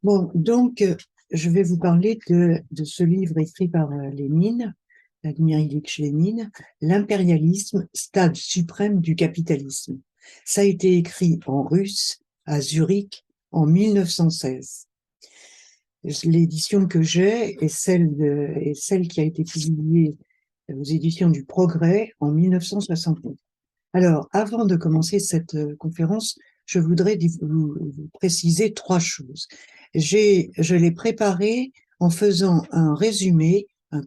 Bon, donc, je vais vous parler de ce livre écrit par Lénine, Vladimir Ilitch Lénine, L'impérialisme, stade suprême du capitalisme. Ça a été écrit en russe à Zurich en 1916. L'édition que j'ai est celle qui a été publiée aux éditions du Progrès en 1969. Alors, avant de commencer cette conférence, je voudrais vous préciser trois choses. Je l'ai préparé en faisant un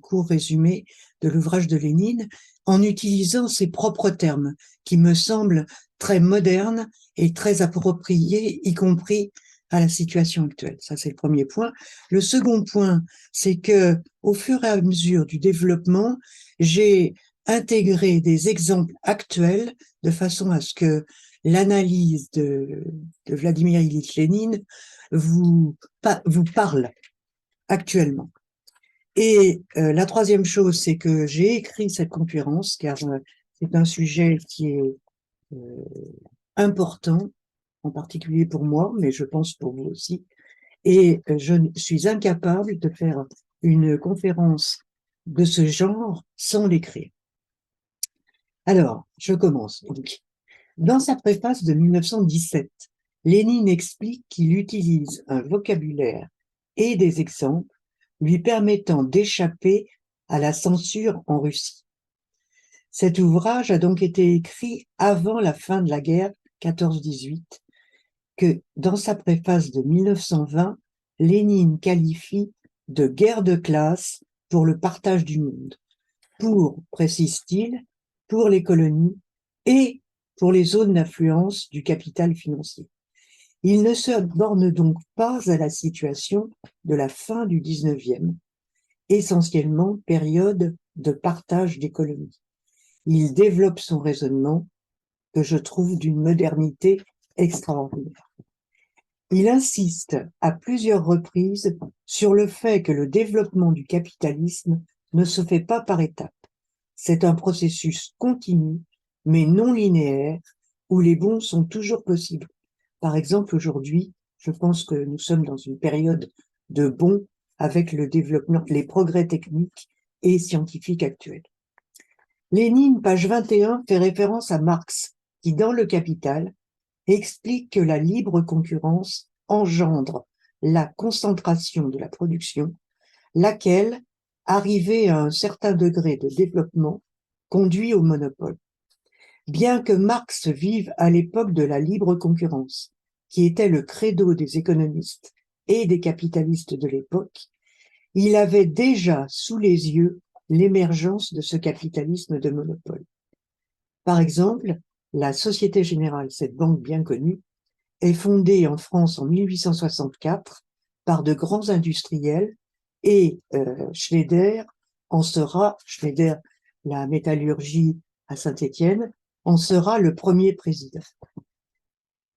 court résumé de l'ouvrage de Lénine, en utilisant ses propres termes, qui me semblent très modernes et très appropriés, y compris à la situation actuelle. Ça, c'est le premier point. Le second point, c'est que, au fur et à mesure du développement, j'ai intégré des exemples actuels de façon à ce que l'analyse de Vladimir Ilitch Lénine vous parle actuellement. Et la troisième chose, c'est que j'ai écrit cette conférence car c'est un sujet qui est euh, important, en particulier pour moi, mais je pense pour vous aussi. Et je suis incapable de faire une conférence de ce genre sans l'écrire. Alors, je commence. Donc, dans sa préface de 1917, Lénine explique qu'il utilise un vocabulaire et des exemples lui permettant d'échapper à la censure en Russie. Cet ouvrage a donc été écrit avant la fin de la guerre 14-18, que dans sa préface de 1920, Lénine qualifie de guerre de classe pour le partage du monde, pour, précise-t-il, pour les colonies et pour les zones d'influence du capital financier. Il ne se borne donc pas à la situation de la fin du 19e, essentiellement période de partage des colonies. Il développe son raisonnement que je trouve d'une modernité extraordinaire. Il insiste à plusieurs reprises sur le fait que le développement du capitalisme ne se fait pas par étapes. C'est un processus continu, mais non linéaire, où les bons sont toujours possibles. Par exemple, aujourd'hui, je pense que nous sommes dans une période de bons avec le développement, les progrès techniques et scientifiques actuels. Lénine, page 21, fait référence à Marx, qui, dans Le Capital, explique que la libre concurrence engendre la concentration de la production, laquelle, arrivée à un certain degré de développement, conduit au monopole. Bien que Marx vive à l'époque de la libre concurrence, qui était le credo des économistes et des capitalistes de l'époque, il avait déjà sous les yeux l'émergence de ce capitalisme de monopole. Par exemple, la Société Générale, cette banque bien connue, est fondée en France en 1864 par de grands industriels et Schneider, la métallurgie à Saint-Étienne, en sera le premier président.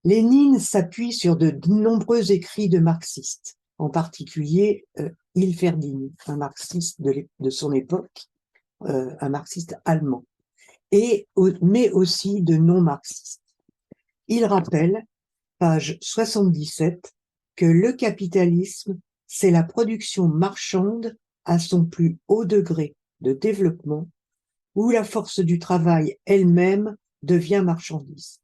Lénine s'appuie sur de nombreux écrits de marxistes, en particulier Hilferding, un marxiste de son époque, un marxiste allemand, mais aussi de non-marxistes. Il rappelle, page 77, que le capitalisme, c'est la production marchande à son plus haut degré de développement, où la force du travail elle-même devient marchandise.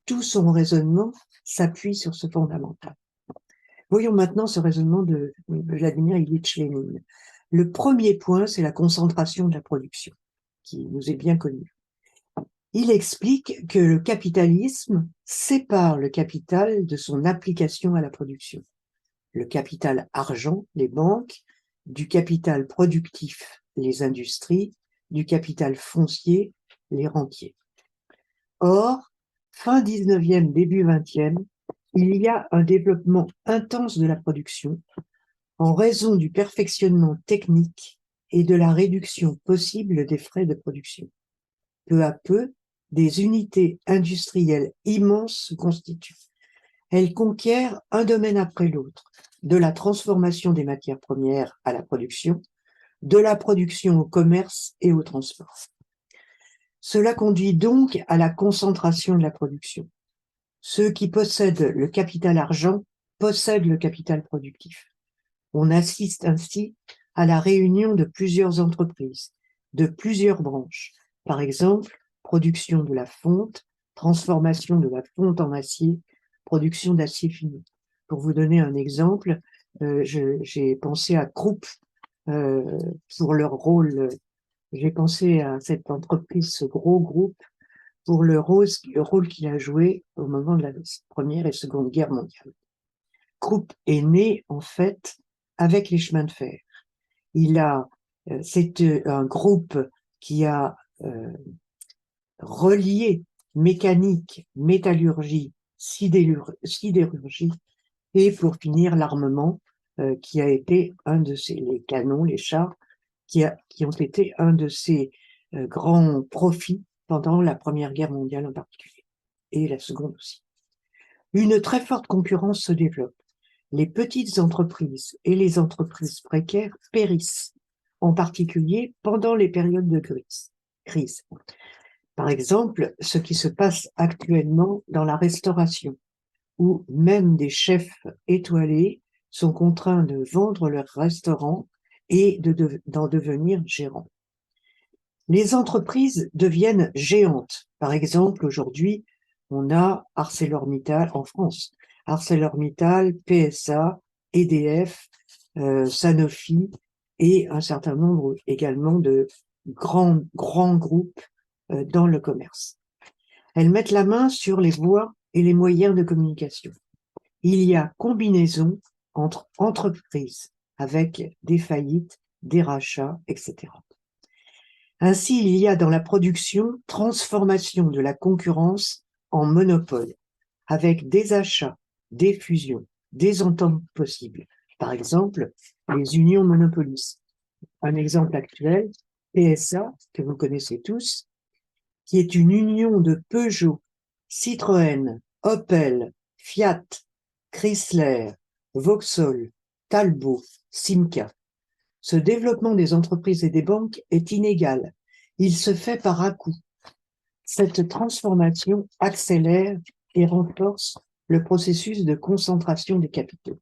Tout son raisonnement s'appuie sur ce fondamental. Voyons maintenant ce raisonnement de Vladimir Ilitch Lénine. Le premier point, c'est la concentration de la production, qui nous est bien connue. Il explique que le capitalisme sépare le capital de son application à la production. Le capital argent, les banques, du capital productif, les industries, du capital foncier, les rentiers. Or, fin 19e, début 20e, il y a un développement intense de la production en raison du perfectionnement technique et de la réduction possible des frais de production. Peu à peu, des unités industrielles immenses se constituent. Elles conquièrent un domaine après l'autre, de la transformation des matières premières à la production, de la production au commerce et au transport. Cela conduit donc à la concentration de la production. Ceux qui possèdent le capital argent possède le capital productif. On assiste ainsi à la réunion de plusieurs entreprises, de plusieurs branches. Par exemple, production de la fonte, transformation de la fonte en acier, production d'acier fini. Pour vous donner un exemple, j'ai pensé à Krupp pour leur rôle. J'ai pensé à cette entreprise, ce gros groupe, pour le rôle qu'il a joué au moment de la Première et Seconde Guerre mondiale. Krupp est né, en fait, avec les chemins de fer. C'est un groupe qui a relié mécanique, métallurgie, sidérurgie, et pour finir l'armement, qui a été les canons, les chars, qui ont été un de ses grands profits pendant la Première Guerre mondiale en particulier, et la Seconde aussi. Une très forte concurrence se développe. Les petites entreprises et les entreprises précaires périssent, en particulier pendant les périodes de crise. Par exemple, ce qui se passe actuellement dans la restauration, où même des chefs étoilés sont contraints de vendre leur restaurant et d'en devenir gérants. Les entreprises deviennent géantes. Par exemple, aujourd'hui, on a ArcelorMittal en France. ArcelorMittal, PSA, EDF, Sanofi et un certain nombre également de grands groupes dans le commerce. Elles mettent la main sur les voies et les moyens de communication. Il y a combinaison entre entreprises avec des faillites, des rachats, etc. Ainsi, il y a dans la production transformation de la concurrence en monopole, avec des achats, des fusions, des ententes possibles. Par exemple, les unions monopolistes. Un exemple actuel, PSA, que vous connaissez tous, qui est une union de Peugeot, Citroën, Opel, Fiat, Chrysler, Vauxhall, Talbot, Simca. Ce développement des entreprises et des banques est inégal. Il se fait par à-coups. Cette transformation accélère et renforce le processus de concentration des capitaux.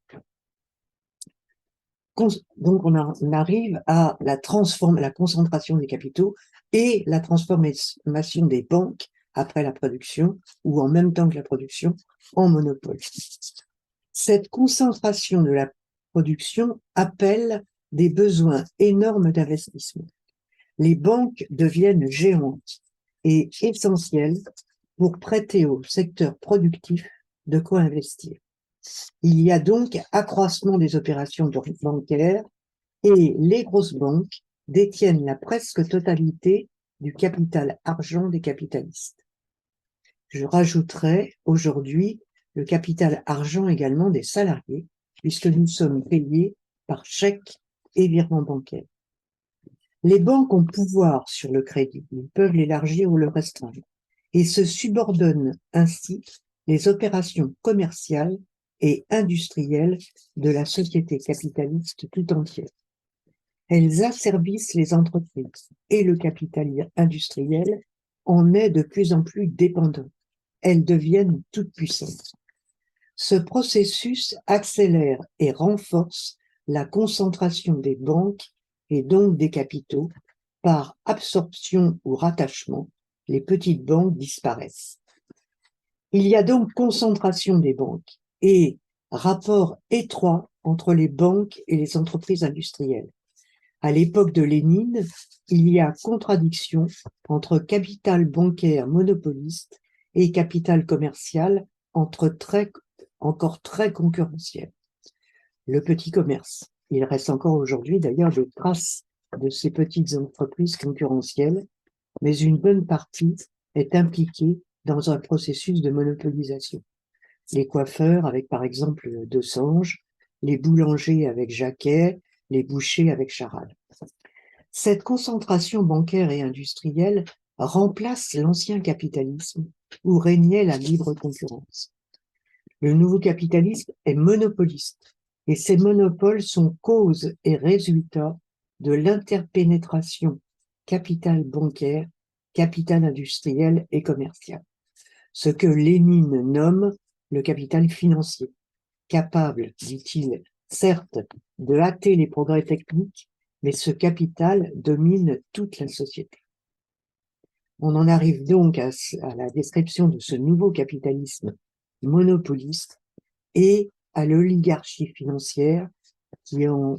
Donc, on arrive à la concentration des capitaux et la transformation des banques après la production ou en même temps que la production en monopole. Cette concentration de la production appelle des besoins énormes d'investissement. Les banques deviennent géantes et essentielles pour prêter au secteur productif de quoi investir. Il y a donc accroissement des opérations bancaires et les grosses banques détiennent la presque totalité du capital argent des capitalistes. Je rajouterai aujourd'hui le capital argent également des salariés, puisque nous sommes payés par chèque et virement bancaire. Les banques ont pouvoir sur le crédit, ils peuvent l'élargir ou le restreindre, et se subordonnent ainsi les opérations commerciales et industrielles de la société capitaliste tout entière. Elles asservissent les entreprises et le capital industriel en est de plus en plus dépendant. Elles deviennent toutes puissantes. Ce processus accélère et renforce la concentration des banques et donc des capitaux. Par absorption ou rattachement, les petites banques disparaissent. Il y a donc concentration des banques et rapport étroit entre les banques et les entreprises industrielles. À l'époque de Lénine, il y a contradiction entre capital bancaire monopoliste et capital commercial encore très concurrentiel. Le petit commerce. Il reste encore aujourd'hui d'ailleurs des traces de ces petites entreprises concurrentielles, mais une bonne partie est impliquée dans un processus de monopolisation. Les coiffeurs avec par exemple Desange, les boulangers avec Jacquet, les bouchers avec Charal. Cette concentration bancaire et industrielle remplace l'ancien capitalisme où régnait la libre concurrence. Le nouveau capitalisme est monopoliste et ces monopoles sont cause et résultat de l'interpénétration capital bancaire, capital industriel et commercial, ce que Lénine nomme le capital financier, capable, dit-il, certes, de hâter les progrès techniques, mais ce capital domine toute la société. On en arrive donc à la description de ce nouveau capitalisme monopoliste et à l'oligarchie financière qui en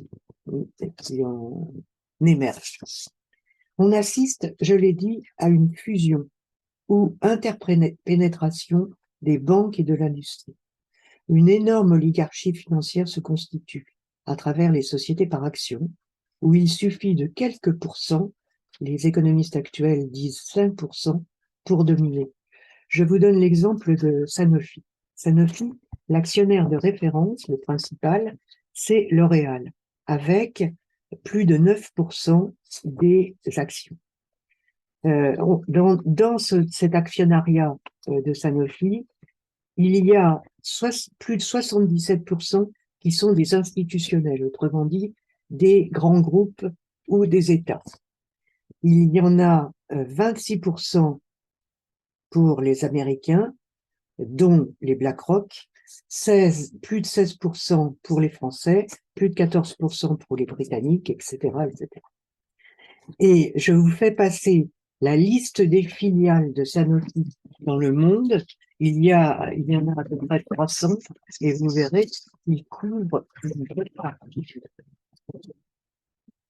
émerge. On assiste, je l'ai dit, à une fusion ou interpénétration des banques et de l'industrie. Une énorme oligarchie financière se constitue à travers les sociétés par actions, où il suffit de quelques pourcents, les économistes actuels disent 5%, pour dominer. Je vous donne l'exemple de Sanofi. Sanofi, l'actionnaire de référence, le principal, c'est L'Oréal, avec plus de 9% des actions. Dans cet actionnariat de Sanofi, il y a plus de 77% qui sont des institutionnels, autrement dit, des grands groupes ou des États. Il y en a 26% pour les Américains, dont les BlackRock, plus de 16% pour les Français, plus de 14% pour les Britanniques, etc., etc. Et je vous fais passer la liste des filiales de Sanofi dans le monde. Il y en a à peu près 300, et vous verrez qu'ils couvrent une bonne partie.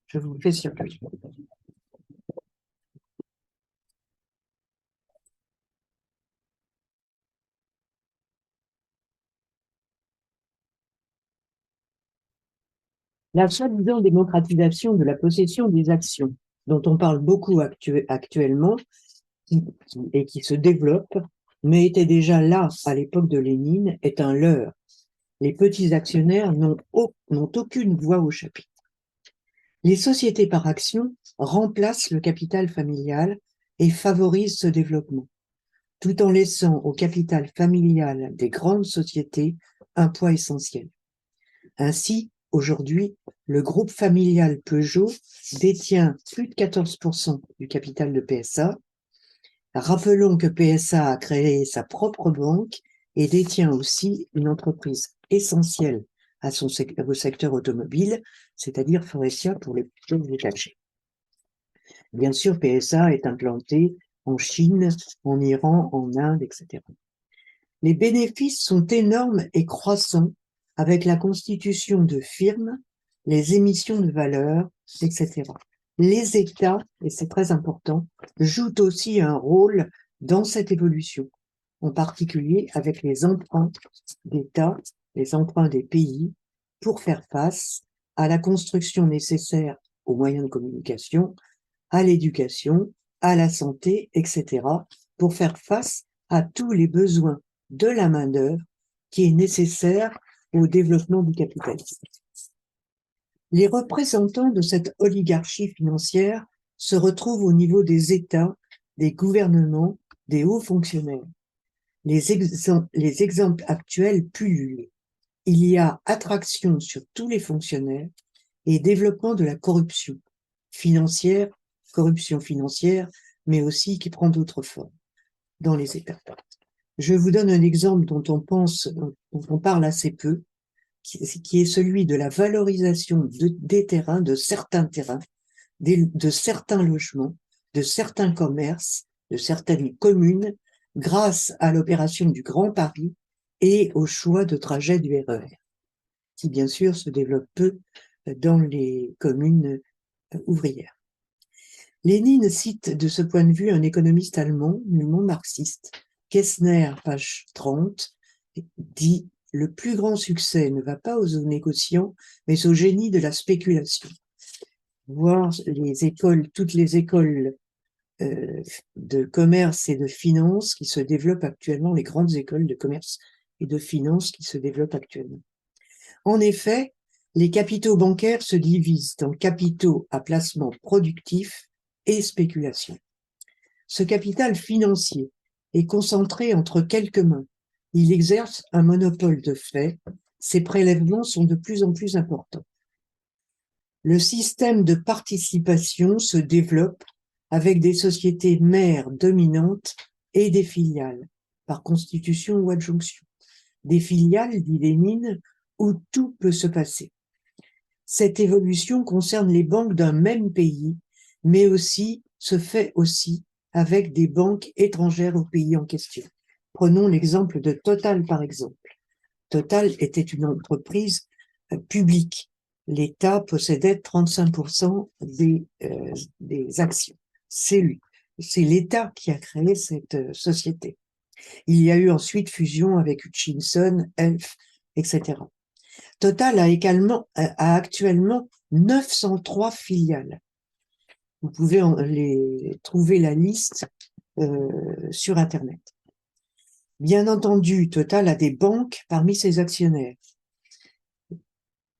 Je vous fais circuler. La soi-disant démocratisation de la possession des actions, dont on parle beaucoup actuellement et qui se développe, mais était déjà là à l'époque de Lénine, est un leurre. Les petits actionnaires n'ont aucune voix au chapitre. Les sociétés par actions remplacent le capital familial et favorisent ce développement, tout en laissant au capital familial des grandes sociétés un poids essentiel. Ainsi, aujourd'hui, le groupe familial Peugeot détient plus de 14% du capital de PSA. Rappelons que PSA a créé sa propre banque et détient aussi une entreprise essentielle au secteur automobile, c'est-à-dire Faurecia pour les plus détachés. Bien sûr, PSA est implanté en Chine, en Iran, en Inde, etc. Les bénéfices sont énormes et croissants avec la constitution de firmes, les émissions de valeur, etc. Les États, et c'est très important, jouent aussi un rôle dans cette évolution, en particulier avec les emprunts d'États, les emprunts des pays, pour faire face à la construction nécessaire aux moyens de communication, à l'éducation, à la santé, etc., pour faire face à tous les besoins de la main-d'œuvre qui est nécessaire au développement du capitalisme. Les représentants de cette oligarchie financière se retrouvent au niveau des États, des gouvernements, des hauts fonctionnaires. Les exemples actuels pullulent. Il y a attraction sur tous les fonctionnaires et développement de la corruption financière, mais aussi qui prend d'autres formes dans les États. Je vous donne un exemple dont on parle assez peu, qui est celui de la valorisation des terrains, de certains terrains, de certains logements, de certains commerces, de certaines communes, grâce à l'opération du Grand Paris et au choix de trajet du RER, qui bien sûr se développe peu dans les communes ouvrières. Lénine cite de ce point de vue un économiste allemand, nullement marxiste. Kessner, page 30, dit « Le plus grand succès ne va pas aux négociants, mais au génie de la spéculation. » Voir toutes les écoles de commerce et de finance qui se développent actuellement, les grandes écoles de commerce et de finance qui se développent actuellement. En effet, les capitaux bancaires se divisent en capitaux à placement productif et spéculation. Ce capital financier est concentré entre quelques mains. Il exerce un monopole de fait. Ses prélèvements sont de plus en plus importants. Le système de participation se développe avec des sociétés mères dominantes et des filiales, par constitution ou adjonction. Des filiales, dit Lénine, où tout peut se passer. Cette évolution concerne les banques d'un même pays, mais aussi se fait aussi avec des banques étrangères au pays en question. Prenons l'exemple de Total, par exemple. Total était une entreprise publique. L'État possédait 35% des actions. C'est lui. C'est l'État qui a créé cette société. Il y a eu ensuite fusion avec Hutchinson, Elf, etc. Total a actuellement 903 filiales. Vous pouvez trouver la liste sur Internet. Bien entendu, Total a des banques parmi ses actionnaires.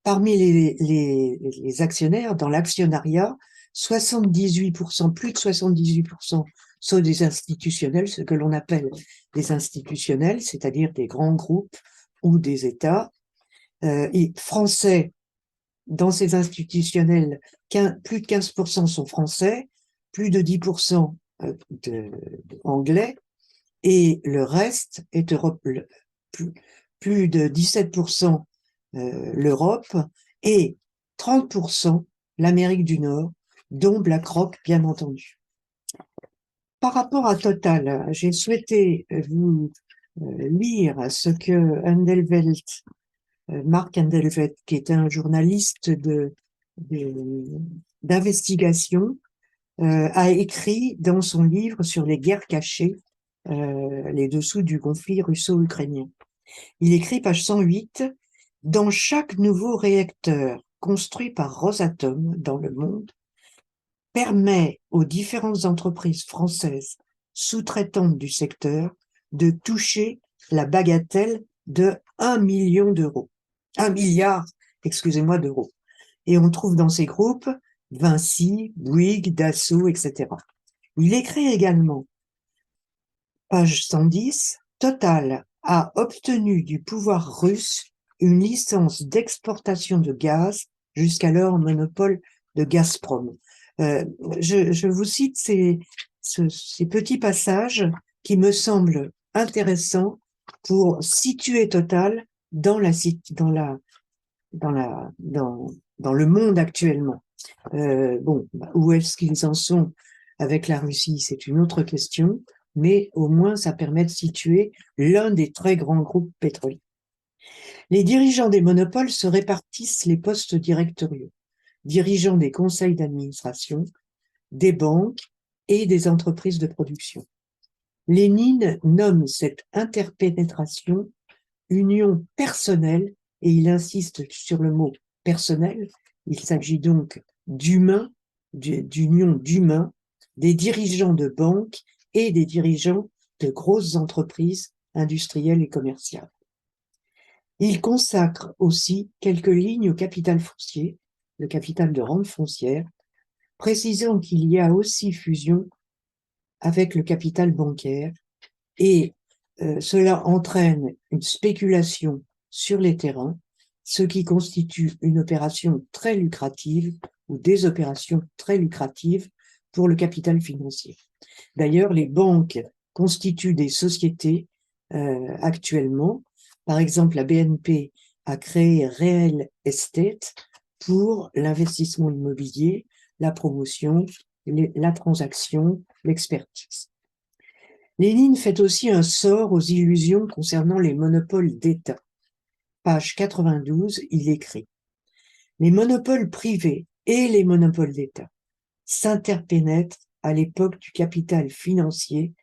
Parmi les actionnaires, dans l'actionnariat, 78%, plus de 78% sont des institutionnels, ce que l'on appelle des institutionnels, c'est-à-dire des grands groupes ou des États. Et français, dans ces institutionnels, plus de 15% sont français, plus de 10% anglais, et le reste est plus de 17% l'Europe et 30% l'Amérique du Nord, dont BlackRock, bien entendu. Par rapport à Total, j'ai souhaité vous lire ce que Marc Endelvelt, qui est un journaliste d'investigation, a écrit dans son livre sur les guerres cachées, les dessous du conflit russo-ukrainien. Il écrit, page 108, « Dans chaque nouveau réacteur construit par Rosatom dans le monde, permet aux différentes entreprises françaises sous-traitantes du secteur de toucher la bagatelle de 1 million d'euros. 1 milliard, excusez-moi, d'euros. Et on trouve dans ces groupes Vinci, Bouygues, Dassault, etc. Il écrit également, page 110, Total a obtenu du pouvoir russe une licence d'exportation de gaz, jusqu'alors monopole de Gazprom. Je vous cite ces petits passages qui me semblent intéressants pour situer Total dans le monde actuellement. Où est-ce qu'ils en sont avec la Russie, c'est une autre question, mais au moins ça permet de situer l'un des très grands groupes pétroliers. Les dirigeants des monopoles se répartissent les postes directoriaux, dirigeants des conseils d'administration, des banques et des entreprises de production. Lénine nomme cette interpénétration union personnelle, et il insiste sur le mot personnel. Il s'agit donc d'humains, d'union d'humains, des dirigeants de banques et des dirigeants de grosses entreprises industrielles et commerciales. Il consacre aussi quelques lignes au capital foncier, le capital de rente foncière, précisant qu'il y a aussi fusion avec le capital bancaire et cela entraîne une spéculation sur les terrains, ce qui constitue une opération très lucrative ou des opérations très lucratives pour le capital financier. D'ailleurs, les banques constituent des sociétés actuellement. Par exemple, la BNP a créé Real Estate pour l'investissement immobilier, la promotion, la transaction, l'expertise. Lénine fait aussi un sort aux illusions concernant les monopoles d'État. Page 92, il écrit « Les monopoles privés et les monopoles d'État s'interpénètrent à l'époque du capital financier,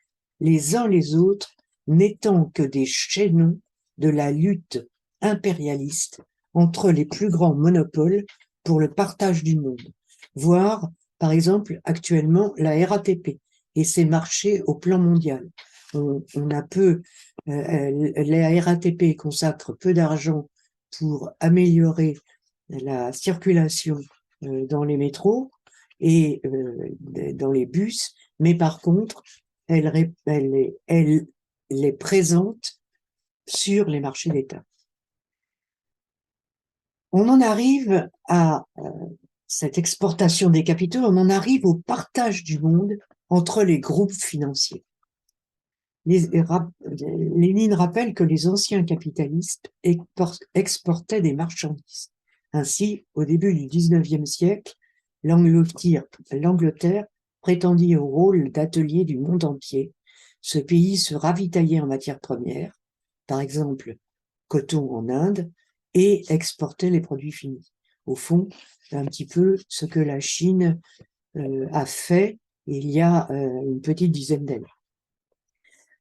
les uns les autres n'étant que des chaînons de la lutte impérialiste entre les plus grands monopoles pour le partage du monde, voire, par exemple, actuellement, la RATP et ses marchés au plan mondial. La RATP consacre peu d'argent pour améliorer la circulation dans les métros et dans les bus, mais par contre, elle est présente sur les marchés d'État. On en arrive à cette exportation des capitaux, on en arrive au partage du monde entre les groupes financiers. Lénine rappelle que les anciens capitalistes exportaient des marchandises. Ainsi, au début du XIXe siècle, l'Angleterre prétendit au rôle d'atelier du monde entier. Ce pays se ravitaillait en matières premières, par exemple coton en Inde, et exportait les produits finis. Au fond, un petit peu ce que la Chine a fait il y a une petite dizaine d'années.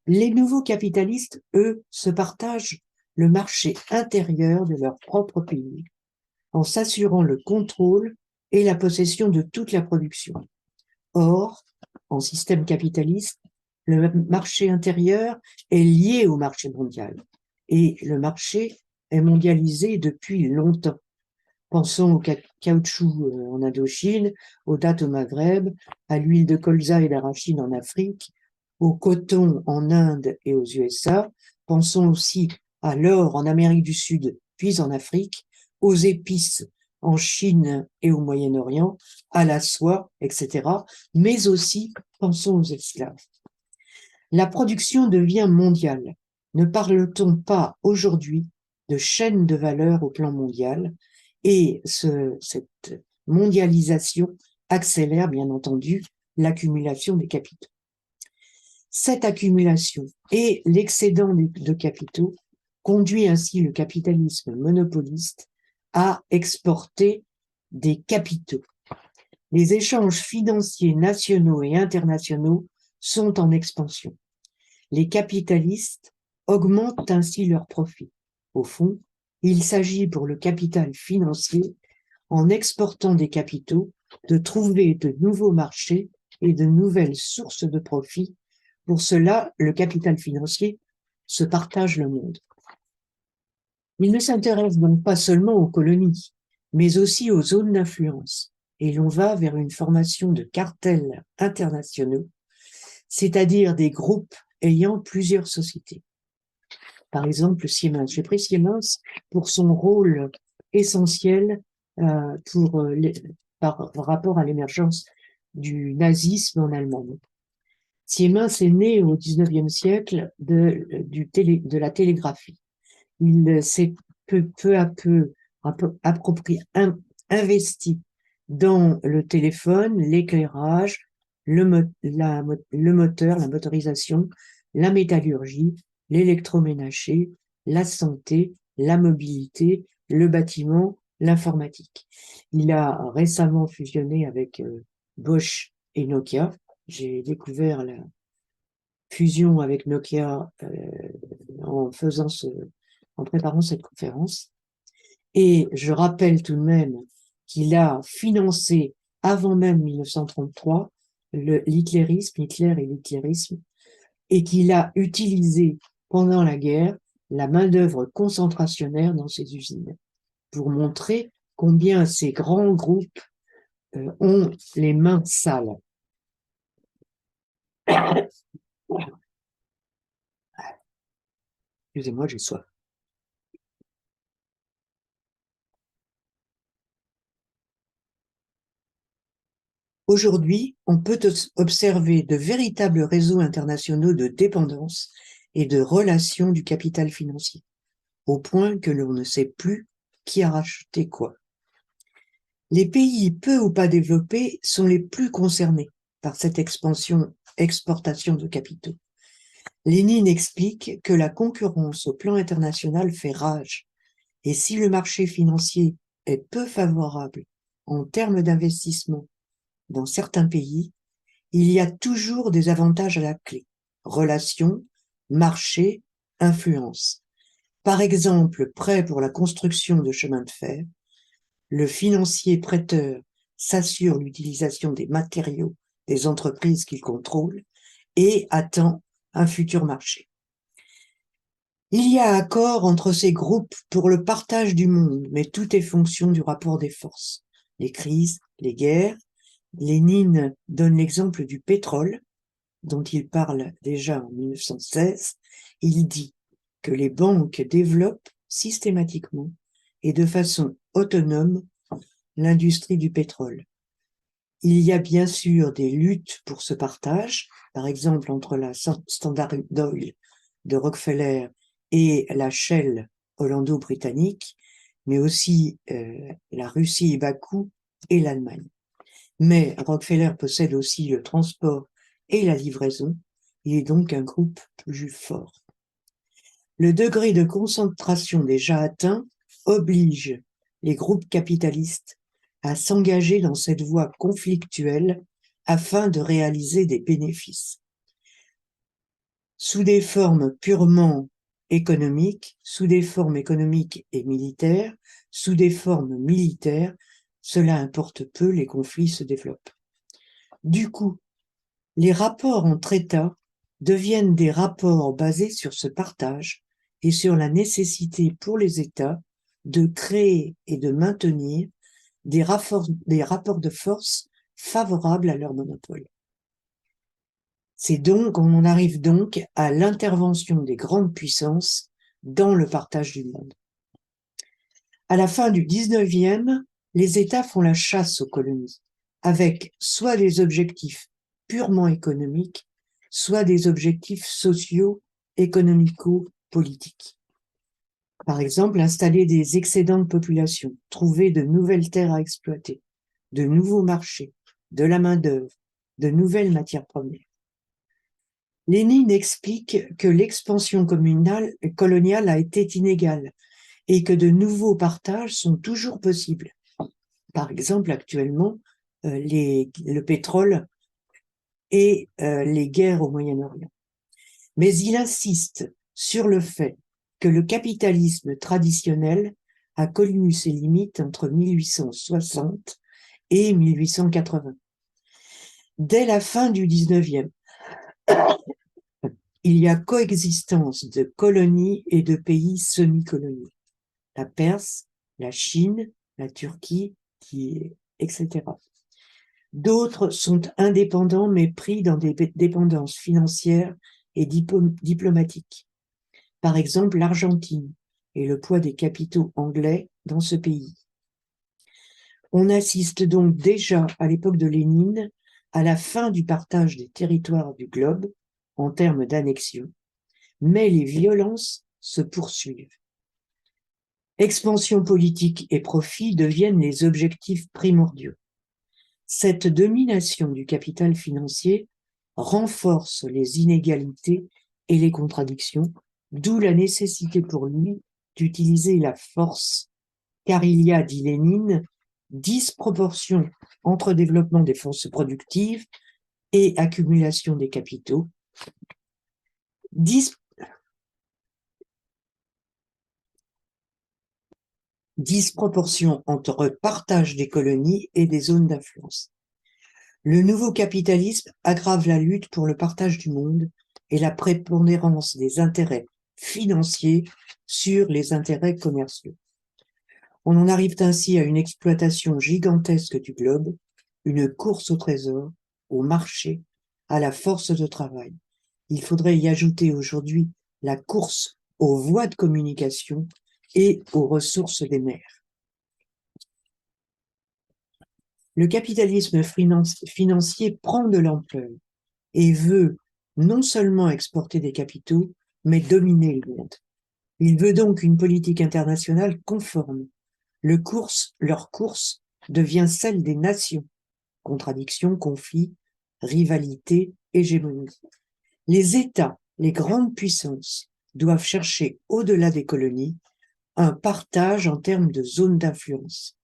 Les nouveaux capitalistes, eux, se partagent le marché intérieur de leur propre pays en s'assurant le contrôle et la possession de toute la production. Or, en système capitaliste, le marché intérieur est lié au marché mondial et le marché est mondialisé depuis longtemps. Pensons au caoutchouc en Indochine, aux dattes au Maghreb, à l'huile de colza et d'arachide en Afrique, au coton en Inde et aux USA. Pensons aussi à l'or en Amérique du Sud, puis en Afrique, aux épices en Chine et au Moyen-Orient, à la soie, etc. Mais aussi, pensons aux esclaves. La production devient mondiale. Ne parle-t-on pas aujourd'hui de chaîne de valeur au plan mondial? Et cette mondialisation accélère, bien entendu, l'accumulation des capitaux. Cette accumulation et l'excédent de capitaux conduit ainsi le capitalisme monopoliste à exporter des capitaux. Les échanges financiers nationaux et internationaux sont en expansion. Les capitalistes augmentent ainsi leurs profits. Au fond, il s'agit pour le capital financier, en exportant des capitaux, de trouver de nouveaux marchés et de nouvelles sources de profit. Pour cela, le capital financier se partage le monde. Il ne s'intéresse donc pas seulement aux colonies, mais aussi aux zones d'influence. Et l'on va vers une formation de cartels internationaux, c'est-à-dire des groupes ayant plusieurs sociétés. Par exemple, Siemens. J'ai pris Siemens pour son rôle essentiel par rapport à l'émergence du nazisme en Allemagne. Siemens est né au XIXe siècle de la télégraphie. Il s'est peu à peu approprié, investi dans le téléphone, l'éclairage, le moteur, la motorisation, la métallurgie, l'électroménager, la santé, la mobilité, le bâtiment, l'informatique. Il a récemment fusionné avec Bosch et Nokia. J'ai découvert la fusion avec Nokia en préparant cette conférence. Et je rappelle tout de même qu'il a financé, avant même 1933, l'hitlérisme, Hitler et l'hitlérisme, et qu'il a utilisé pendant la guerre la main-d'œuvre concentrationnaire dans ses usines, pour montrer combien ces grands groupes ont les mains sales. Excusez-moi, j'ai soif. Aujourd'hui, on peut observer de véritables réseaux internationaux de dépendance et de relations du capital financier, au point que l'on ne sait plus qui a racheté quoi. Les pays peu ou pas développés sont les plus concernés par cette exportation de capitaux. Lénine explique que la concurrence au plan international fait rage, et si le marché financier est peu favorable en termes d'investissement dans certains pays, il y a toujours des avantages à la clé: relations, marché, influence. Par exemple, prêt pour la construction de chemins de fer, le financier prêteur s'assure l'utilisation des matériaux des entreprises qu'il contrôle et attend un futur marché. Il y a accord entre ces groupes pour le partage du monde, mais tout est fonction du rapport des forces. Les crises, les guerres. Lénine donne l'exemple du pétrole, dont il parle déjà en 1916. Il dit que les banques développent systématiquement et de façon autonome l'industrie du pétrole. Il y a bien sûr des luttes pour ce partage, par exemple entre la Standard Oil de Rockefeller et la Shell hollando-britannique, mais aussi la Russie et Bakou et l'Allemagne. Mais Rockefeller possède aussi le transport et la livraison. Il est donc un groupe plus fort. Le degré de concentration déjà atteint oblige les groupes capitalistes à s'engager dans cette voie conflictuelle afin de réaliser des bénéfices. Sous des formes purement économiques, sous des formes économiques et militaires, sous des formes militaires, cela importe peu, les conflits se développent. Du coup, les rapports entre États deviennent des rapports basés sur ce partage et sur la nécessité pour les États de créer et de maintenir des rapports de force favorables à leur monopole. On en arrive donc à l'intervention des grandes puissances dans le partage du monde. À la fin du 19e, les États font la chasse aux colonies, avec soit des objectifs purement économiques, soit des objectifs sociaux, économico-politiques. Par exemple, installer des excédents de population, trouver de nouvelles terres à exploiter, de nouveaux marchés, de la main-d'œuvre, de nouvelles matières premières. Lénine explique que l'expansion coloniale a été inégale et que de nouveaux partages sont toujours possibles. Par exemple, actuellement, le pétrole et les guerres au Moyen-Orient. Mais il insiste sur le fait que le capitalisme traditionnel a connu ses limites entre 1860 et 1880. Dès la fin du 19e, il y a coexistence de colonies et de pays semi-coloniaux. La Perse, la Chine, la Turquie, etc. D'autres sont indépendants mais pris dans des dépendances financières et diplomatiques. Par exemple, l'Argentine et le poids des capitaux anglais dans ce pays. On assiste donc déjà à l'époque de Lénine à la fin du partage des territoires du globe en termes d'annexion, mais les violences se poursuivent. Expansion politique et profit deviennent les objectifs primordiaux. Cette domination du capital financier renforce les inégalités et les contradictions, d'où la nécessité pour lui d'utiliser la force, car il y a, dit Lénine, disproportion entre développement des forces productives et accumulation des capitaux, disproportion entre partage des colonies et des zones d'influence. Le nouveau capitalisme aggrave la lutte pour le partage du monde et la prépondérance des intérêts financiers sur les intérêts commerciaux. On en arrive ainsi à une exploitation gigantesque du globe, une course au trésor, au marché, à la force de travail. Il faudrait y ajouter aujourd'hui la course aux voies de communication et aux ressources des mers. Le capitalisme financier prend de l'ampleur et veut non seulement exporter des capitaux, mais dominer le monde. Il veut donc une politique internationale conforme. Leur course devient celle des nations. Contradictions, conflits, rivalités, hégémonie. Les États, les grandes puissances, doivent chercher au-delà des colonies un partage en termes de zones d'influence.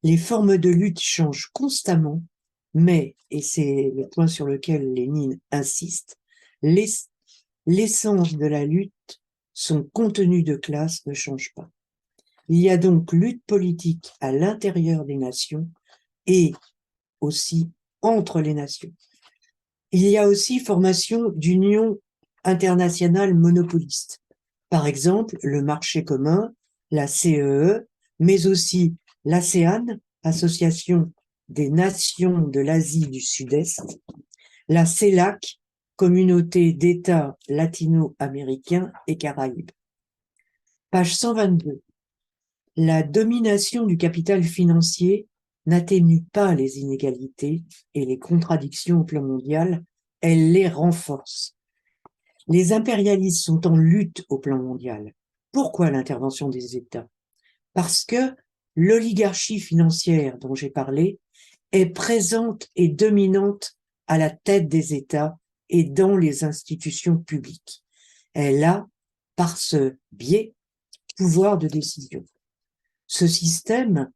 Les formes de lutte changent constamment, mais, et c'est le point sur lequel Lénine insiste, l'essence de la lutte, son contenu de classe ne change pas. Il y a donc lutte politique à l'intérieur des nations et aussi entre les nations. Il y a aussi formation d'unions internationales monopolistes. Par exemple, le marché commun, la CEE, mais aussi l'ASEAN, Association des nations de l'Asie du Sud-Est, la CELAC, Communauté d'États latino-américains et caraïbes. Page 122. La domination du capital financier n'atténue pas les inégalités et les contradictions au plan mondial, elle les renforce. Les impérialistes sont en lutte au plan mondial. Pourquoi l'intervention des États? Parce que l'oligarchie financière dont j'ai parlé est présente et dominante à la tête des États et dans les institutions publiques. Elle a, par ce biais, pouvoir de décision. Ce système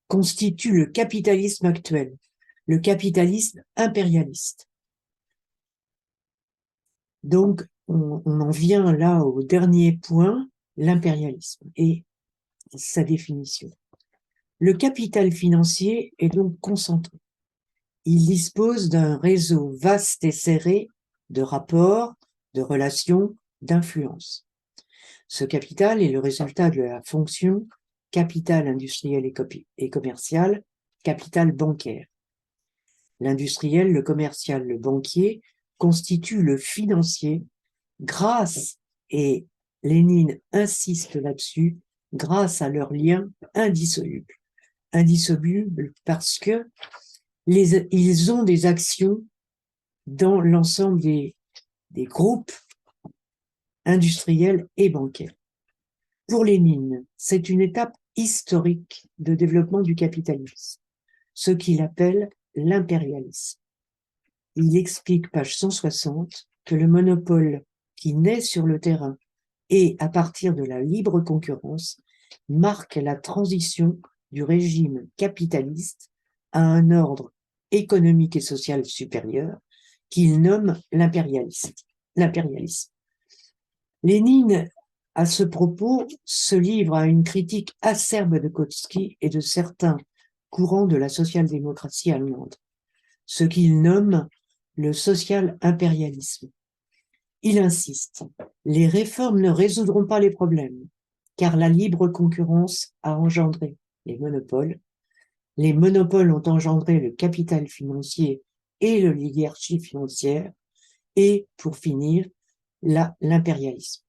constitue le capitalisme actuel, le capitalisme impérialiste. Donc, on en vient là au dernier point, l'impérialisme et sa définition. Le capital financier est donc concentré. Il dispose d'un réseau vaste et serré de rapports, de relations, d'influences. Ce capital est le résultat de la fonction capital industriel et commercial, capital bancaire. L'industriel, le commercial, le banquier constituent le financier grâce, et Lénine insiste là-dessus, grâce à leurs liens indissolubles. Indissolubles parce que ils ont des actions dans l'ensemble des groupes industriels et bancaires. Pour Lénine, c'est une étape historique de développement du capitalisme, ce qu'il appelle l'impérialisme. Il explique, page 160, que le monopole qui naît sur le terrain et à partir de la libre concurrence marque la transition du régime capitaliste à un ordre économique et social supérieur qu'il nomme l'impérialisme. Lénine, à ce propos, se livre à une critique acerbe de Kautsky et de certains courants de la social-démocratie allemande, ce qu'il nomme le social-impérialisme. Il insiste, les réformes ne résoudront pas les problèmes, car la libre concurrence a engendré les monopoles ont engendré le capital financier et l'oligarchie financière, et, pour finir, l'impérialisme.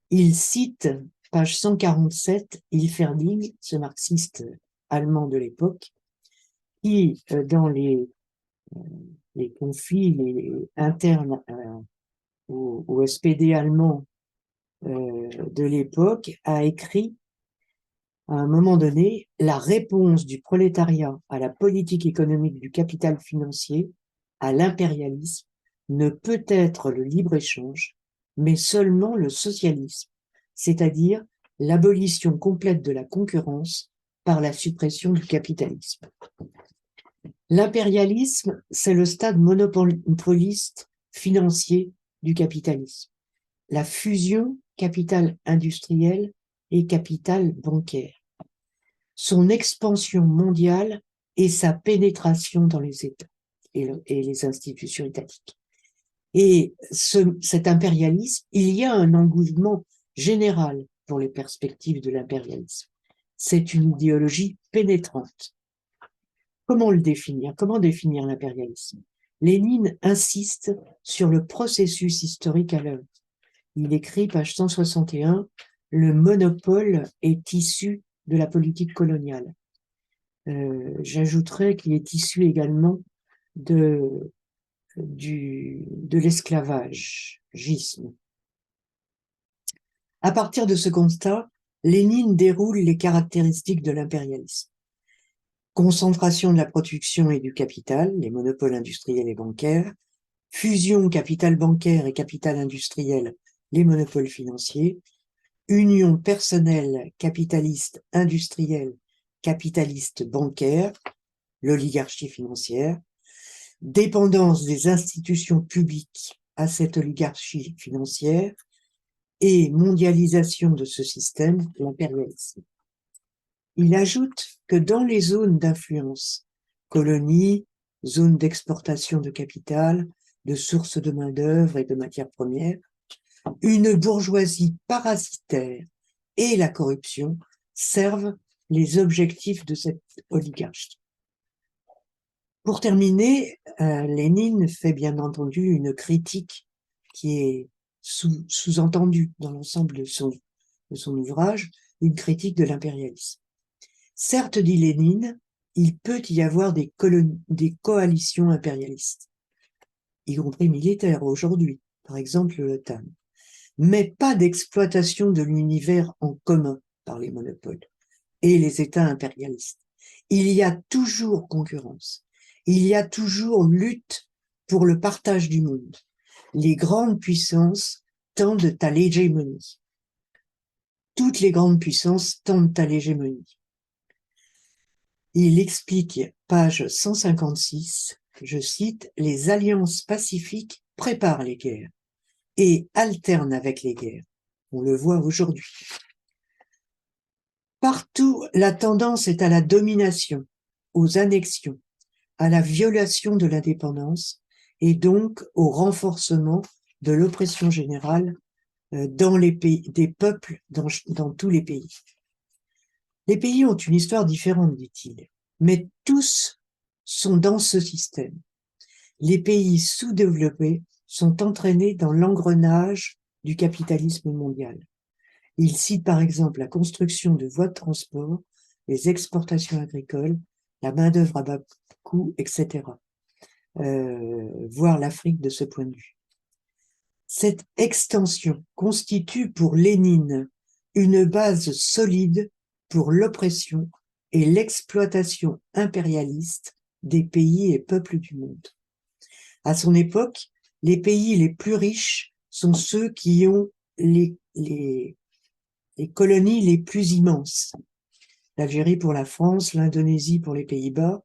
Il cite, page 147, Hilferding, ce marxiste allemand de l'époque, qui, dans les conflits internes au SPD allemand de l'époque, a écrit à un moment donné, la réponse du prolétariat à la politique économique du capital financier, à l'impérialisme, ne peut être le libre-échange, mais seulement le socialisme, c'est-à-dire l'abolition complète de la concurrence par la suppression du capitalisme. L'impérialisme, c'est le stade monopoliste financier du capitalisme. La fusion capital industriel et capital bancaire. Son expansion mondiale et sa pénétration dans les États et les institutions étatiques. Et cet impérialisme, il y a un engouement général pour les perspectives de l'impérialisme. C'est une idéologie pénétrante. Comment le définir? Comment définir l'impérialisme? Lénine insiste sur le processus historique à l'œuvre. Il écrit, page 161, « Le monopole est issu de la politique coloniale. » J'ajouterais qu'il est issu également de l'esclavagisme. À partir de ce constat, Lénine déroule les caractéristiques de l'impérialisme. Concentration de la production et du capital, les monopoles industriels et bancaires, fusion capital bancaire et capital industriel, les monopoles financiers, union personnelle capitaliste industrielle, capitaliste bancaire, l'oligarchie financière, dépendance des institutions publiques à cette oligarchie financière et mondialisation de ce système, l'impérialisme. Il ajoute que dans les zones d'influence, colonies, zones d'exportation de capital, de sources de main-d'œuvre et de matières premières, une bourgeoisie parasitaire et la corruption servent les objectifs de cette oligarchie. Pour terminer, Lénine fait bien entendu une critique qui est sous-entendue dans l'ensemble de son ouvrage, une critique de l'impérialisme. Certes, dit Lénine, il peut y avoir des coalitions impérialistes. y compris militaire aujourd'hui, par exemple l'OTAN, mais pas d'exploitation de l'univers en commun par les monopoles et les États impérialistes. Il y a toujours concurrence, il y a toujours lutte pour le partage du monde. Les grandes puissances tendent à l'hégémonie. Toutes les grandes puissances tendent à l'hégémonie. Il explique, page 156, je cite, « Les alliances pacifiques préparent les guerres et alternent avec les guerres. » On le voit aujourd'hui. Partout, la tendance est à la domination, aux annexions, à la violation de l'indépendance et donc au renforcement de l'oppression générale dans les pays, des peuples dans tous les pays. Les pays ont une histoire différente, dit-il, mais tous sont dans ce système. Les pays sous-développés sont entraînés dans l'engrenage du capitalisme mondial. Il cite par exemple la construction de voies de transport, les exportations agricoles, la main-d'œuvre à bas coût, etc. Voir l'Afrique de ce point de vue. Cette extension constitue pour Lénine une base solide pour l'oppression et l'exploitation impérialiste des pays et peuples du monde. À son époque, les pays les plus riches sont ceux qui ont les colonies les plus immenses. L'Algérie pour la France, l'Indonésie pour les Pays-Bas,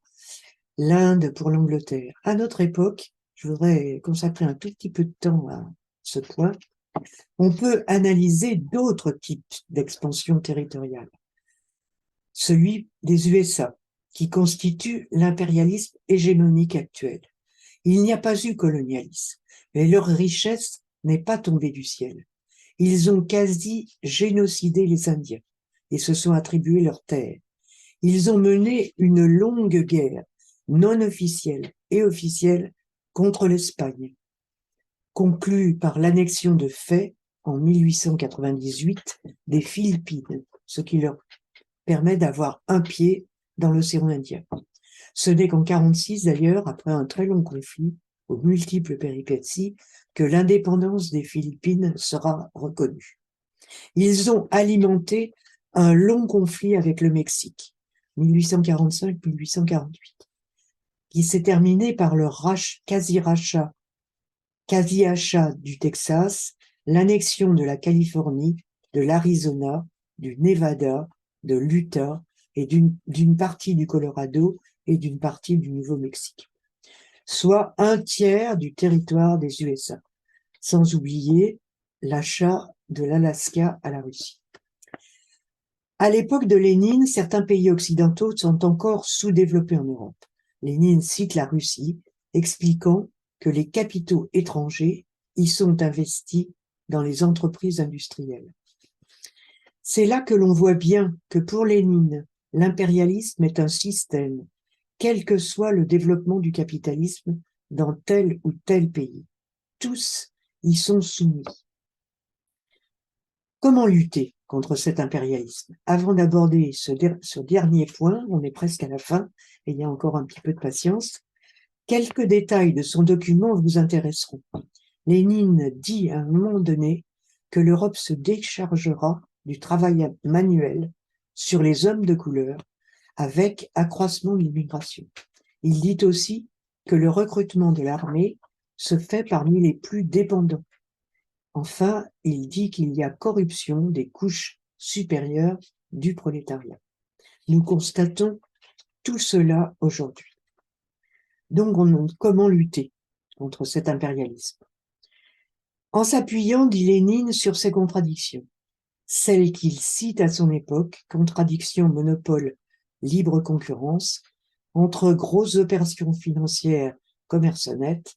l'Inde pour l'Angleterre. À notre époque, je voudrais consacrer un tout petit peu de temps à ce point, on peut analyser d'autres types d'expansion territoriale. Celui des USA, qui constitue l'impérialisme hégémonique actuel. Il n'y a pas eu colonialisme, mais leur richesse n'est pas tombée du ciel. Ils ont quasi génocidé les Indiens et se sont attribués leurs terres. Ils ont mené une longue guerre non officielle et officielle contre l'Espagne, conclue par l'annexion de fait en 1898 des Philippines, ce qui leur permet d'avoir un pied dans l'océan Indien. Ce n'est qu'en 1946 d'ailleurs, après un très long conflit, aux multiples péripéties, que l'indépendance des Philippines sera reconnue. Ils ont alimenté un long conflit avec le Mexique, 1845-1848, qui s'est terminé par le quasi-achat du Texas, l'annexion de la Californie, de l'Arizona, du Nevada, de l'Utah et d'une partie du Colorado et d'une partie du Nouveau-Mexique, soit un tiers du territoire des USA, sans oublier l'achat de l'Alaska à la Russie. À l'époque de Lénine, certains pays occidentaux sont encore sous-développés en Europe. Lénine cite la Russie, expliquant que les capitaux étrangers y sont investis dans les entreprises industrielles. C'est là que l'on voit bien que pour Lénine, l'impérialisme est un système, quel que soit le développement du capitalisme dans tel ou tel pays. Tous y sont soumis. Comment lutter contre cet impérialisme? Avant d'aborder ce dernier point, on est presque à la fin, et il y a encore un petit peu de patience, quelques détails de son document vous intéresseront. Lénine dit à un moment donné que l'Europe se déchargera du travail manuel sur les hommes de couleur avec accroissement de l'immigration. Il dit aussi que le recrutement de l'armée se fait parmi les plus dépendants. Enfin, il dit qu'il y a corruption des couches supérieures du prolétariat. Nous constatons tout cela aujourd'hui. Donc, comment lutter contre cet impérialisme? En s'appuyant, dit Lénine, sur ces contradictions, celles qu'il cite à son époque, contradictions monopole, libre concurrence, entre grosses opérations financières, commerce honnête,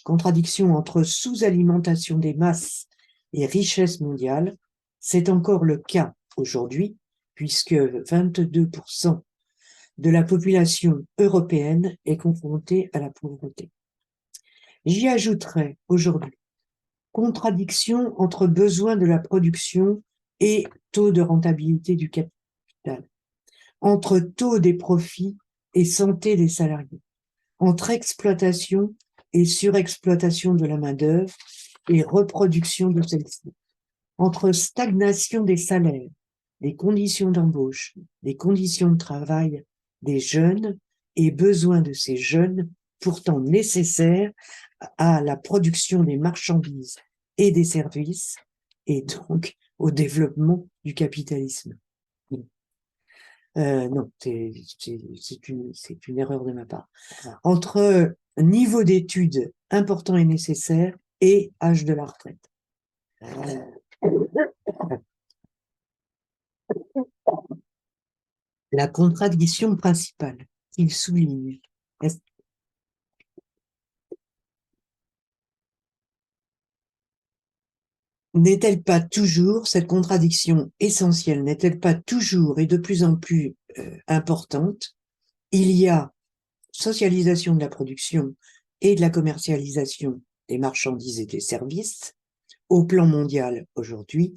contradictions entre sous-alimentation des masses et richesse mondiale. C'est encore le cas aujourd'hui, puisque 22% de la population européenne est confrontée à la pauvreté. J'y ajouterai aujourd'hui contradiction entre besoin de la production et taux de rentabilité du capital, entre taux des profits et santé des salariés, entre exploitation et surexploitation de la main-d'œuvre et reproduction de celle-ci. Entre stagnation des salaires, des conditions d'embauche, des conditions de travail des jeunes et besoin de ces jeunes pourtant nécessaires à la production des marchandises et des services et donc au développement du capitalisme. Non, c'est une erreur de ma part. Entre niveau d'études important et nécessaire et âge de la retraite. La contradiction principale qu'il souligne n'est-elle pas toujours, cette contradiction essentielle, n'est-elle pas toujours et de plus en plus importante? Il y a socialisation de la production et de la commercialisation des marchandises et des services au plan mondial aujourd'hui,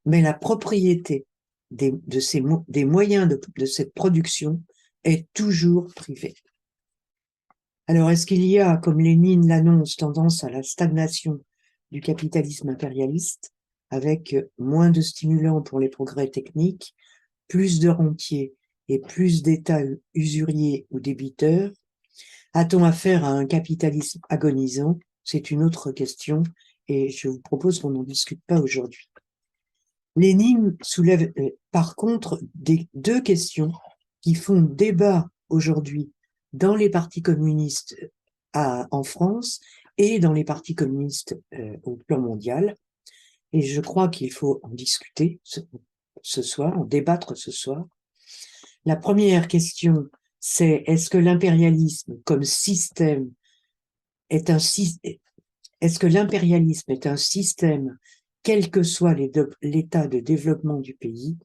mais la propriété des moyens de cette production est toujours privée. Alors, est-ce qu'il y a, comme Lénine l'annonce, tendance à la stagnation du capitalisme impérialiste, avec moins de stimulants pour les progrès techniques, plus de rentiers et plus d'États usuriers ou débiteurs? A-t-on affaire à un capitalisme agonisant? C'est une autre question et je vous propose qu'on n'en discute pas aujourd'hui. Lénine soulève par contre deux questions qui font débat aujourd'hui dans les partis communistes en France et dans les partis communistes au plan mondial. Et je crois qu'il faut en discuter ce soir, en débattre ce soir. La première question, c'est est-ce que l'impérialisme comme système est un système quel que soit l'état de développement du pays?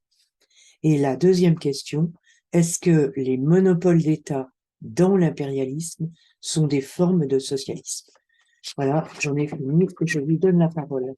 Et la deuxième question, est-ce que les monopoles d'État dans l'impérialisme sont des formes de socialisme? Voilà, j'en ai fini et je lui donne la parole.